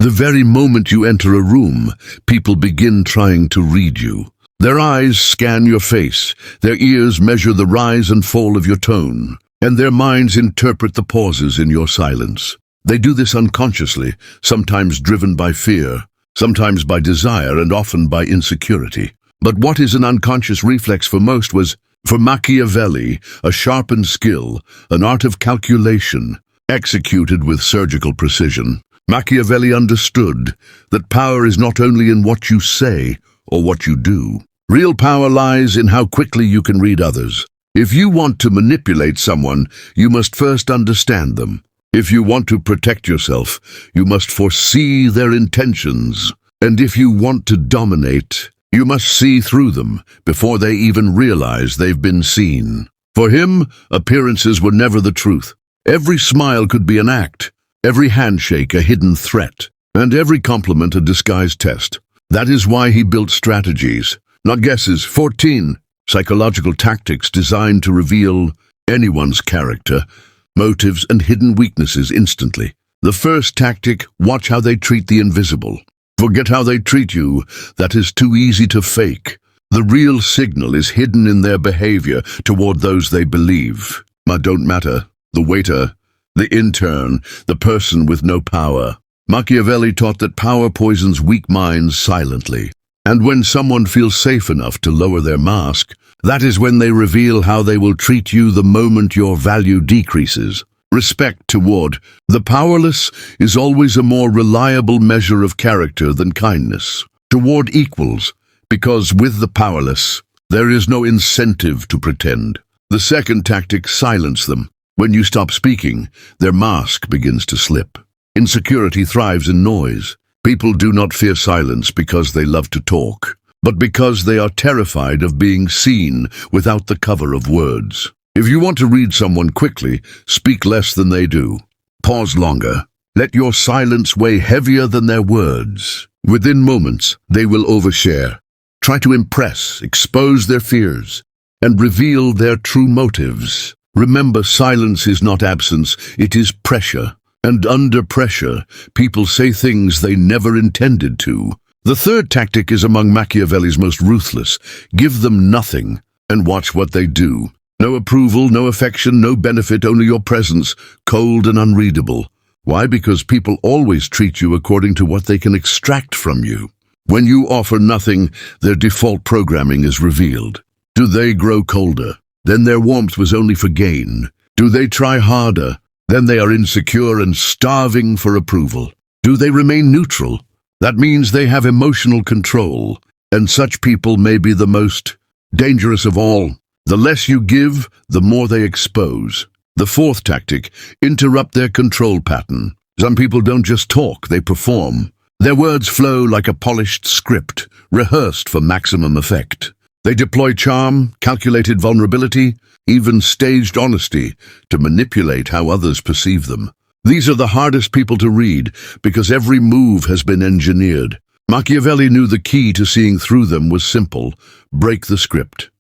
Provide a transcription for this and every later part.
The very moment you enter a room, people begin trying to read you. Their eyes scan your face, their ears measure the rise and fall of your tone, and their minds interpret the pauses in your silence. They do this unconsciously, sometimes driven by fear, sometimes by desire, and often by insecurity. But what is an unconscious reflex for most was, for Machiavelli, a sharpened skill, an art of calculation, executed with surgical precision. Machiavelli understood that power is not only in what you say or what you do. Real power lies in how quickly you can read others. If you want to manipulate someone, you must first understand them. If you want to protect yourself, you must foresee their intentions. And if you want to dominate, you must see through them before they even realize they've been seen. For him, appearances were never the truth. Every smile could be an act, every handshake a hidden threat, and every compliment a disguised test. That is why he built strategies, not guesses. 14 psychological tactics designed to reveal anyone's character, motives, and hidden weaknesses instantly. The first tactic: watch how they treat the invisible. Forget how they treat you. That is too easy to fake. The real signal is hidden in their behavior toward those they believe don't matter. The waiter, the intern, the person with no power. Machiavelli taught that power poisons weak minds silently. And when someone feels safe enough to lower their mask, that is when they reveal how they will treat you the moment your value decreases. Respect toward the powerless is always a more reliable measure of character than kindness toward equals, because with the powerless, there is no incentive to pretend. The second tactic: silence them. When you stop speaking, their mask begins to slip. Insecurity thrives in noise. People do not fear silence because they love to talk, but because they are terrified of being seen without the cover of words. If you want to read someone quickly, speak less than they do. Pause longer. Let your silence weigh heavier than their words. Within moments, they will overshare. Try to impress, expose their fears, and reveal their true motives. Remember, silence is not absence, it is pressure. And under pressure, people say things they never intended to. The third tactic is among Machiavelli's most ruthless. Give them nothing, and watch what they do. No approval, no affection, no benefit, only your presence, cold and unreadable. Why? Because people always treat you according to what they can extract from you. When you offer nothing, their default programming is revealed. Do they grow colder? Then their warmth was only for gain. Do they try harder? Then they are insecure and starving for approval. Do they remain neutral? That means they have emotional control, and such people may be the most dangerous of all. The less you give, the more they expose. The fourth tactic: interrupt their control pattern. Some people don't just talk, they perform. Their words flow like a polished script, rehearsed for maximum effect. They deploy charm, calculated vulnerability, even staged honesty to manipulate how others perceive them. These are the hardest people to read because every move has been engineered. Machiavelli knew the key to seeing through them was simple: break the script.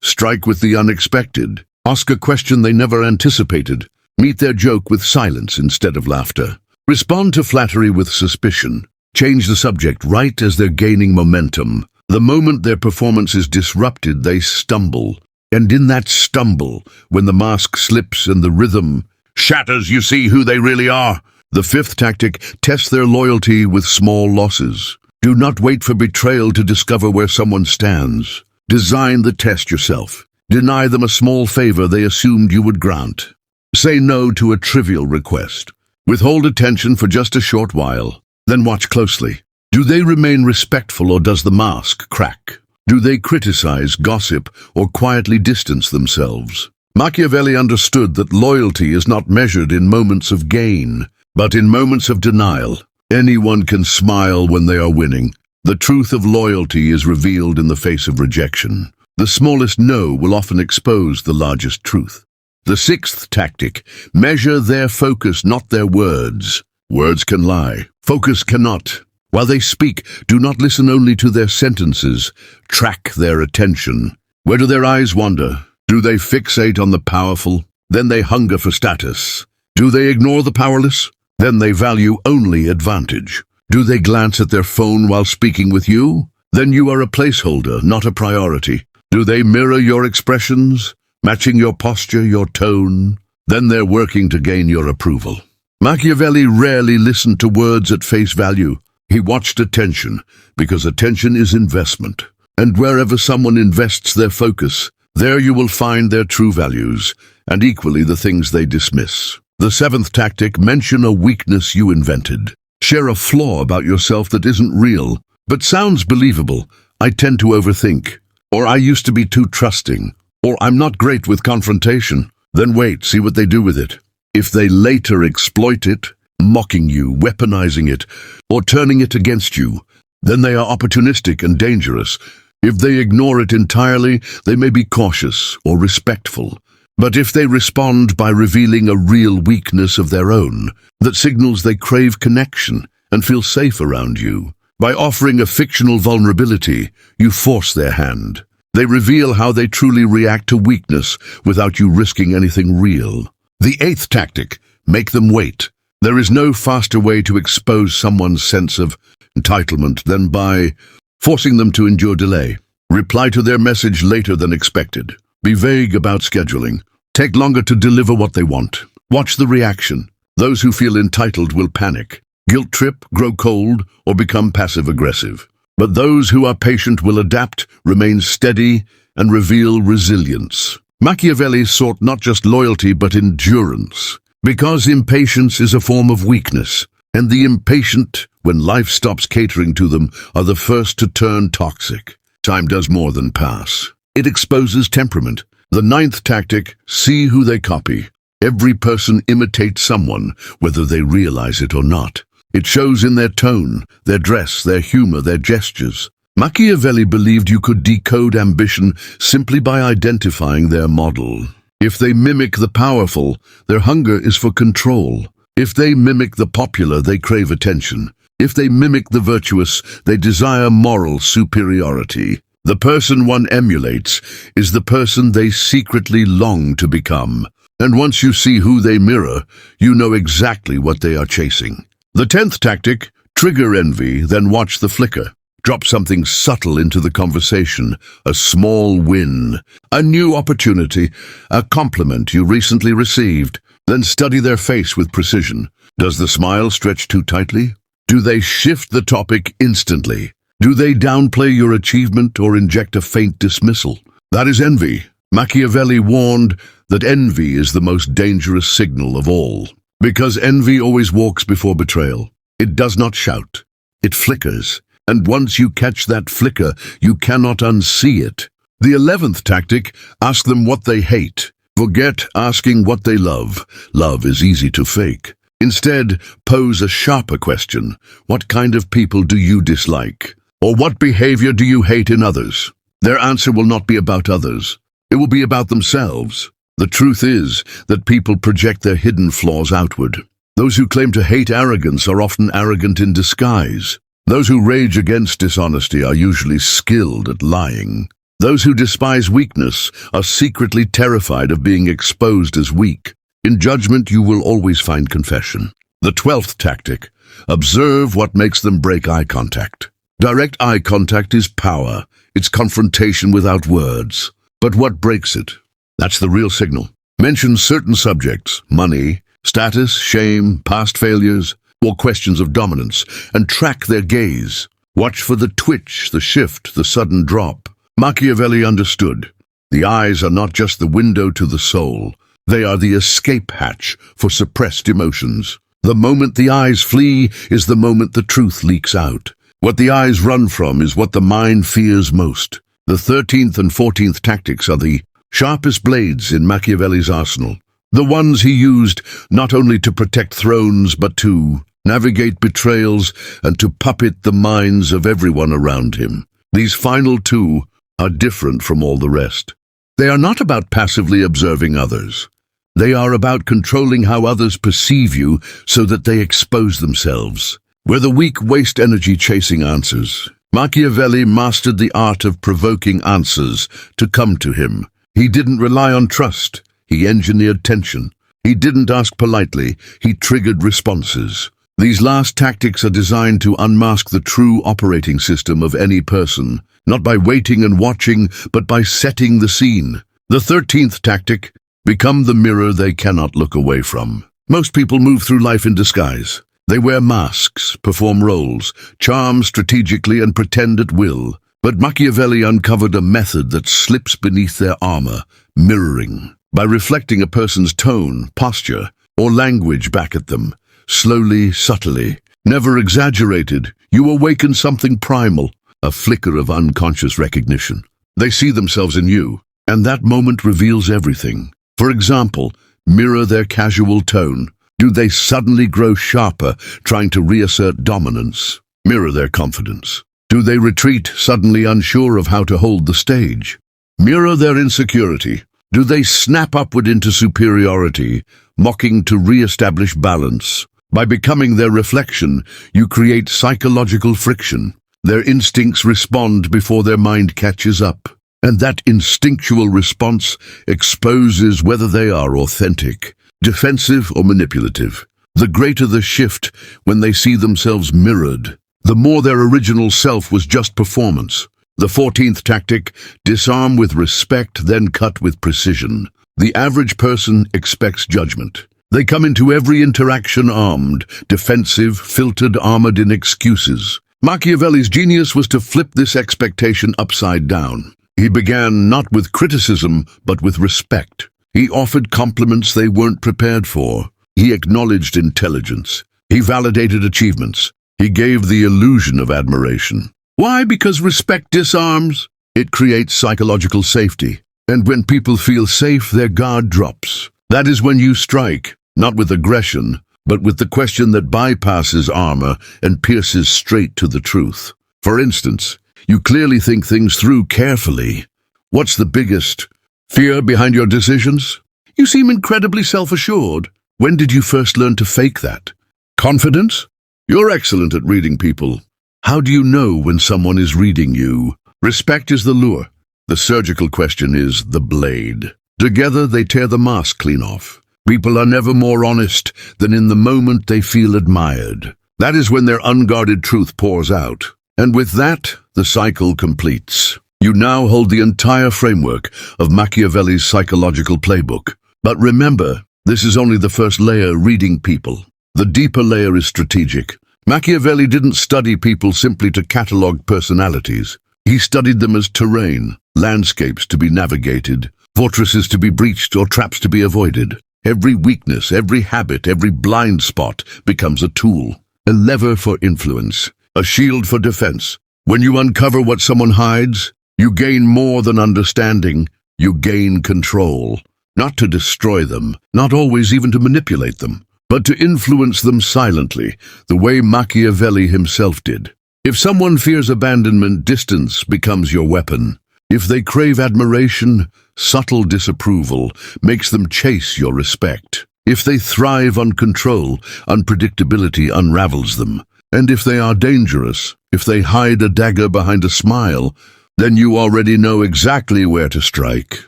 Strike with the unexpected. Ask a question they never anticipated. Meet their joke with silence instead of laughter. Respond to flattery with suspicion. Change the subject right as they're gaining momentum. The moment their performance is disrupted, they stumble. And in that stumble, when the mask slips and the rhythm shatters, you see who they really are. The fifth tactic: test their loyalty with small losses. Do not wait for betrayal to discover where someone stands. Design the test yourself. Deny them a small favor they assumed you would grant. Say no to a trivial request. Withhold attention for just a short while. Then watch closely. Do they remain respectful, or does the mask crack? Do they criticize, gossip, or quietly distance themselves? Machiavelli understood that loyalty is not measured in moments of gain, but in moments of denial. Anyone can smile when they are winning. The truth of loyalty is revealed in the face of rejection. The smallest no will often expose the largest truth. The sixth tactic: measure their focus, not their words. Words can lie. Focus cannot. While they speak, do not listen only to their sentences. Track their attention. Where do their eyes wander? Do they fixate on the powerful? Then they hunger for status. Do they ignore the powerless? Then they value only advantage. Do they glance at their phone while speaking with you? Then you are a placeholder, not a priority. Do they mirror your expressions, matching your posture, your tone? Then they're working to gain your approval. Machiavelli rarely listened to words at face value. He watched attention, because attention is investment. And wherever someone invests their focus, there you will find their true values, and equally the things they dismiss. The seventh tactic: mention a weakness you invented. Share a flaw about yourself that isn't real, but sounds believable. I tend to overthink. Or I used to be too trusting. Or I'm not great with confrontation. Then wait, see what they do with it. If they later exploit it, mocking you, weaponizing it, or turning it against you, then they are opportunistic and dangerous. If they ignore it entirely, they may be cautious or respectful. But if they respond by revealing a real weakness of their own, that signals they crave connection and feel safe around you. By offering a fictional vulnerability, you force their hand. They reveal how they truly react to weakness without you risking anything real. The eighth tactic: make them wait. There is no faster way to expose someone's sense of entitlement than by forcing them to endure delay. Reply to their message later than expected. Be vague about scheduling. Take longer to deliver what they want. Watch the reaction. Those who feel entitled will panic, guilt trip, grow cold, or become passive-aggressive. But those who are patient will adapt, remain steady, and reveal resilience. Machiavelli sought not just loyalty but endurance, because impatience is a form of weakness, and the impatient, when life stops catering to them, are the first to turn toxic. Time does more than pass. It exposes temperament. The ninth tactic: see who they copy. Every person imitates someone, whether they realize it or not. It shows in their tone, their dress, their humor, their gestures. Machiavelli believed you could decode ambition simply by identifying their model. If they mimic the powerful, their hunger is for control. If they mimic the popular, they crave attention. If they mimic the virtuous, they desire moral superiority. The person one emulates is the person they secretly long to become. And once you see who they mirror, you know exactly what they are chasing. The 10th tactic: trigger envy, then watch the flicker. Drop something subtle into the conversation, a small win, a new opportunity, a compliment you recently received. Then study their face with precision. Does the smile stretch too tightly? Do they shift the topic instantly? Do they downplay your achievement or inject a faint dismissal? That is envy. Machiavelli warned that envy is the most dangerous signal of all. Because envy always walks before betrayal. It does not shout. It flickers. And once you catch that flicker, you cannot unsee it. The 11th tactic: ask them what they hate. Forget asking what they love. Love is easy to fake. Instead, pose a sharper question. What kind of people do you dislike? Or what behavior do you hate in others? Their answer will not be about others. It will be about themselves. The truth is that people project their hidden flaws outward. Those who claim to hate arrogance are often arrogant in disguise. Those who rage against dishonesty are usually skilled at lying. Those who despise weakness are secretly terrified of being exposed as weak. In judgment, you will always find confession. The 12th tactic: observe what makes them break eye contact. Direct eye contact is power. It's confrontation without words. But what breaks it? That's the real signal. Mention certain subjects: money, status, shame, past failures, or questions of dominance, and track their gaze. Watch for the twitch, the shift, the sudden drop. Machiavelli understood. The eyes are not just the window to the soul. They are the escape hatch for suppressed emotions. The moment the eyes flee is the moment the truth leaks out. What the eyes run from is what the mind fears most. The 13th and 14th tactics are the sharpest blades in Machiavelli's arsenal. The ones he used not only to protect thrones but to navigate betrayals and to puppet the minds of everyone around him. These final two are different from all the rest. They are not about passively observing others. They are about controlling how others perceive you so that they expose themselves. Where the weak waste energy chasing answers, Machiavelli mastered the art of provoking answers to come to him. He didn't rely on trust. He engineered tension. He didn't ask politely, he triggered responses. These last tactics are designed to unmask the true operating system of any person, not by waiting and watching, but by setting the scene. The 13th tactic: become the mirror they cannot look away from. Most people move through life in disguise. They wear masks, perform roles, charm strategically and pretend at will. But Machiavelli uncovered a method that slips beneath their armor: mirroring. By reflecting a person's tone, posture, or language back at them, slowly, subtly, never exaggerated, you awaken something primal, a flicker of unconscious recognition. They see themselves in you, and that moment reveals everything. For example, mirror their casual tone. Do they suddenly grow sharper, trying to reassert dominance? Mirror their confidence. Do they retreat, suddenly unsure of how to hold the stage? Mirror their insecurity. Do they snap upward into superiority, mocking to re-establish balance? By becoming their reflection, you create psychological friction. Their instincts respond before their mind catches up. And that instinctual response exposes whether they are authentic, defensive, or manipulative. The greater the shift when they see themselves mirrored, the more their original self was just performance. The 14th tactic: disarm with respect, then cut with precision. The average person expects judgment. They come into every interaction armed, defensive, filtered, armored in excuses. Machiavelli's genius was to flip this expectation upside down. He began not with criticism, but with respect. He offered compliments they weren't prepared for. He acknowledged intelligence. He validated achievements. He gave the illusion of admiration. Why? Because respect disarms. It creates psychological safety. And when people feel safe, their guard drops. That is when you strike, not with aggression, but with the question that bypasses armor and pierces straight to the truth. For instance, you clearly think things through carefully. What's the biggest fear behind your decisions? You seem incredibly self-assured. When did you first learn to fake that? Confidence? You're excellent at reading people. How do you know when someone is reading you? Respect is the lure. The surgical question is the blade. Together they tear the mask clean off. People are never more honest than in the moment they feel admired. That is when their unguarded truth pours out. And with that, the cycle completes. You now hold the entire framework of Machiavelli's psychological playbook. But remember, this is only the first layer: reading people. The deeper layer is strategic. Machiavelli didn't study people simply to catalog personalities. He studied them as terrain, landscapes to be navigated, fortresses to be breached, or traps to be avoided. Every weakness, every habit, every blind spot becomes a tool, a lever for influence, a shield for defense. When you uncover what someone hides, you gain more than understanding, you gain control. Not to destroy them, not always even to manipulate them, but to influence them silently, the way Machiavelli himself did. If someone fears abandonment, distance becomes your weapon. If they crave admiration, subtle disapproval makes them chase your respect. If they thrive on control, unpredictability unravels them. And if they are dangerous, if they hide a dagger behind a smile, then you already know exactly where to strike,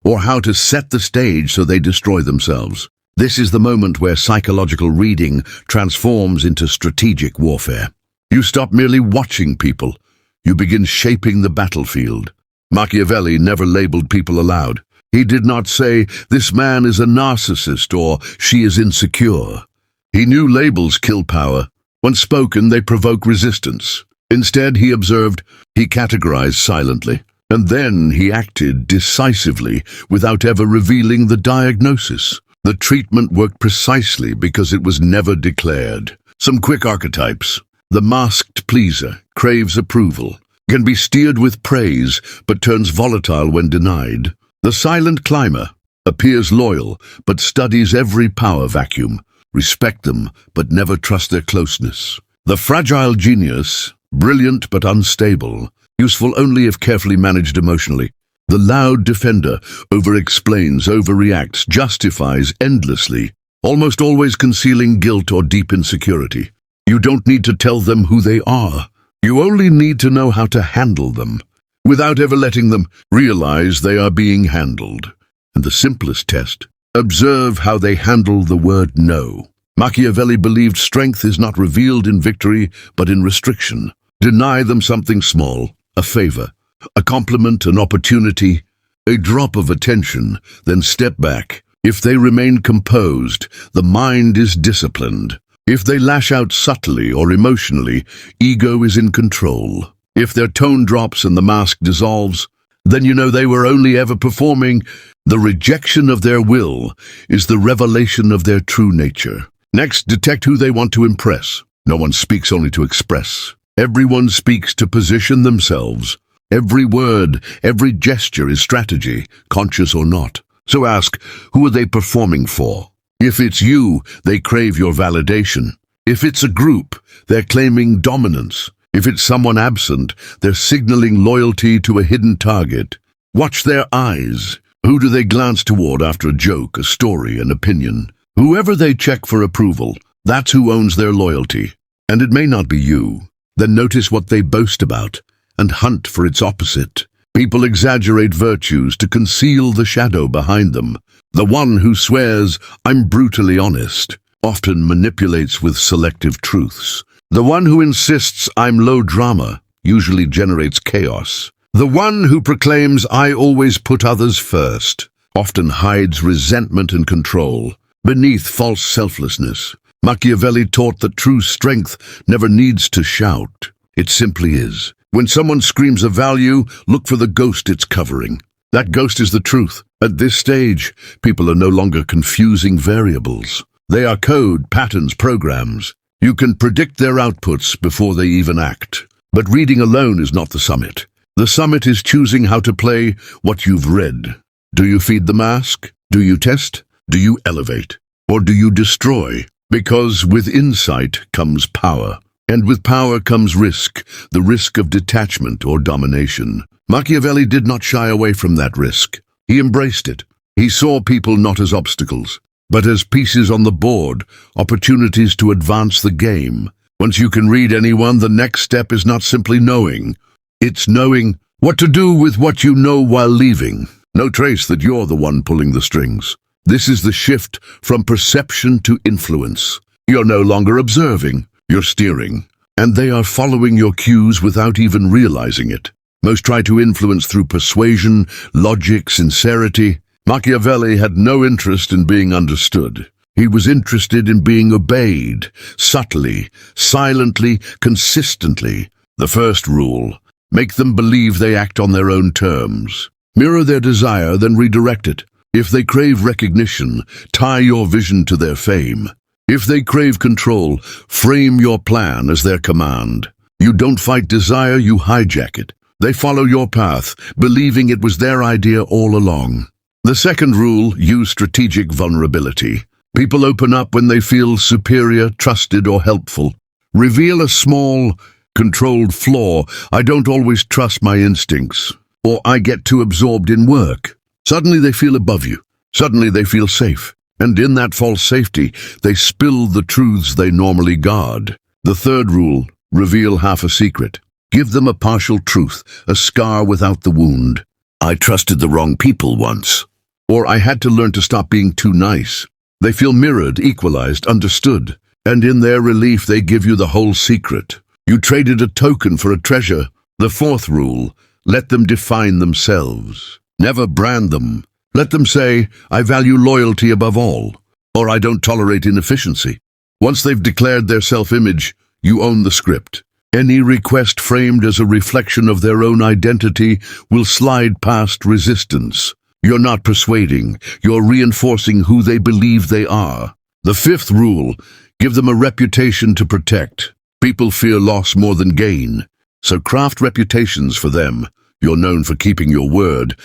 or how to set the stage so they destroy themselves. This is the moment where psychological reading transforms into strategic warfare. You stop merely watching people. You begin shaping the battlefield. Machiavelli never labeled people aloud. He did not say, "This man is a narcissist," or "she is insecure." He knew labels kill power. When spoken, they provoke resistance. Instead, he observed, he categorized silently, and then he acted decisively without ever revealing the diagnosis. The treatment worked precisely because it was never declared. Some quick archetypes. The masked pleaser craves approval, can be steered with praise, but turns volatile when denied. The silent climber appears loyal, but studies every power vacuum. Respect them, but never trust their closeness. The fragile genius, brilliant but unstable, useful only if carefully managed emotionally. The loud defender over-explains, overreacts, justifies endlessly, almost always concealing guilt or deep insecurity. You don't need to tell them who they are. You only need to know how to handle them, without ever letting them realize they are being handled. And the simplest test, Observe how they handle the word no. Machiavelli believed strength is not revealed in victory, but in restriction. Deny them something small, a favor, a compliment, an opportunity, a drop of attention, then step back. If they remain composed, the mind is disciplined. If they lash out subtly or emotionally, ego is in control. If their tone drops and the mask dissolves, then you know they were only ever performing. The rejection of their will is the revelation of their true nature. Next, detect who they want to impress. No one speaks only to express. Everyone speaks to position themselves. Every word, every gesture is strategy, conscious or not. So ask, who are they performing for? If it's you, they crave your validation. If it's a group, they're claiming dominance. If it's someone absent, they're signaling loyalty to a hidden target. Watch their eyes. Who do they glance toward after a joke, a story, an opinion? Whoever they check for approval, that's who owns their loyalty. And it may not be you. Then notice what they boast about and hunt for its opposite. People exaggerate virtues to conceal the shadow behind them. The one who swears, "I'm brutally honest," often manipulates with selective truths. The one who insists, "I'm low drama," usually generates chaos. The one who proclaims, "I always put others first," often hides resentment and control beneath false selflessness. Machiavelli taught that true strength never needs to shout. It simply is. When someone screams a value, look for the ghost it's covering. That ghost is the truth. At this stage, people are no longer confusing variables. They are code, patterns, programs. You can predict their outputs before they even act. But reading alone is not the summit. The summit is choosing how to play what you've read. Do you feed the mask? Do you test? Do you elevate? Or do you destroy? Because with insight comes power. And with power comes risk, the risk of detachment or domination. Machiavelli did not shy away from that risk. He embraced it. He saw people not as obstacles, but as pieces on the board, opportunities to advance the game. Once you can read anyone, the next step is not simply knowing. It's knowing what to do with what you know while leaving. No trace that you're the one pulling the strings. This is the shift from perception to influence. You're no longer observing, you're steering. And they are following your cues without even realizing it. Most try to influence through persuasion, logic, sincerity. Machiavelli had no interest in being understood. He was interested in being obeyed, subtly, silently, consistently. The first rule: make them believe they act on their own terms. Mirror their desire, then redirect it. If they crave recognition, tie your vision to their fame. If they crave control, frame your plan as their command. You don't fight desire, you hijack it. They follow your path, believing it was their idea all along. The second rule: use strategic vulnerability. People open up when they feel superior, trusted, or helpful. Reveal a small, controlled flaw: "I don't always trust my instincts," or "I get too absorbed in work." Suddenly they feel above you. Suddenly they feel safe. And in that false safety, they spill the truths they normally guard. The third rule: reveal half a secret. Give them a partial truth, a scar without the wound. "I trusted the wrong people once," or "I had to learn to stop being too nice." They feel mirrored, equalized, understood. And in their relief, they give you the whole secret. You traded a token for a treasure. The fourth rule: let them define themselves. Never brand them. Let them say, "I value loyalty above all," or "I don't tolerate inefficiency." Once they've declared their self-image, you own the script. Any request framed as a reflection of their own identity will slide past resistance. You're not persuading, you're reinforcing who they believe they are. The fifth rule: give them a reputation to protect. People fear loss more than gain, so craft reputations for them. You're known for keeping your word.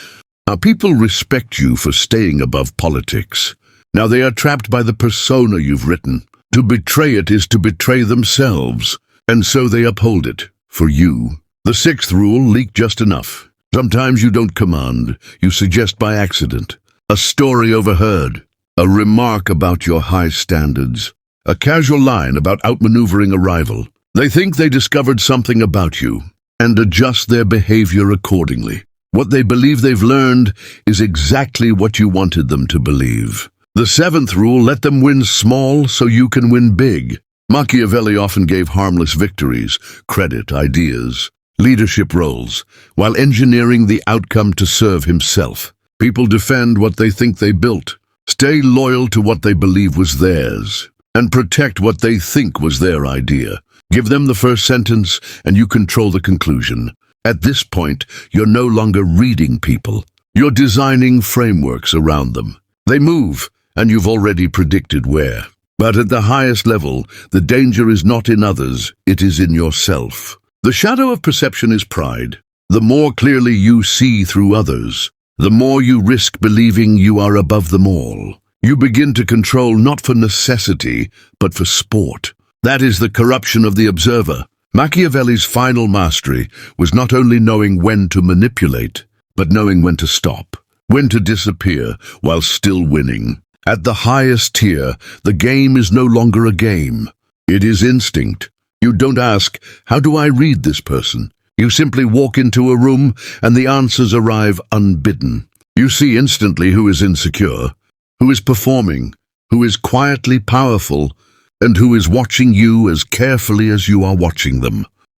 Now, people respect you for staying above politics. Now they are trapped by the persona you've written. To betray it is to betray themselves, and so they uphold it for you. The sixth rule: leak just enough. Sometimes you don't command, you suggest by accident. A story overheard, a remark about your high standards, a casual line about outmaneuvering a rival. They think they discovered something about you and adjust their behavior accordingly. What they believe they've learned is exactly what you wanted them to believe. The seventh rule, let them win small so you can win big. Machiavelli often gave harmless victories, credit, ideas, leadership roles, while engineering the outcome to serve himself. People defend what they think they built, stay loyal to what they believe was theirs, and protect what they think was their idea. Give them the first sentence and you control the conclusion. At this point, you're no longer reading people. You're designing frameworks around them. They move, and you've already predicted where. But at the highest level, the danger is not in others, it is in yourself. The shadow of perception is pride. The more clearly you see through others, the more you risk believing you are above them all. You begin to control not for necessity, but for sport. That is the corruption of the observer. Machiavelli's final mastery was not only knowing when to manipulate, but knowing when to stop, when to disappear while still winning. At the highest tier, the game is no longer a game. It is instinct. You don't ask, how do I read this person? You simply walk into a room and the answers arrive unbidden. You see instantly who is insecure, who is performing, who is quietly powerful, and who is watching you as carefully as you are watching them.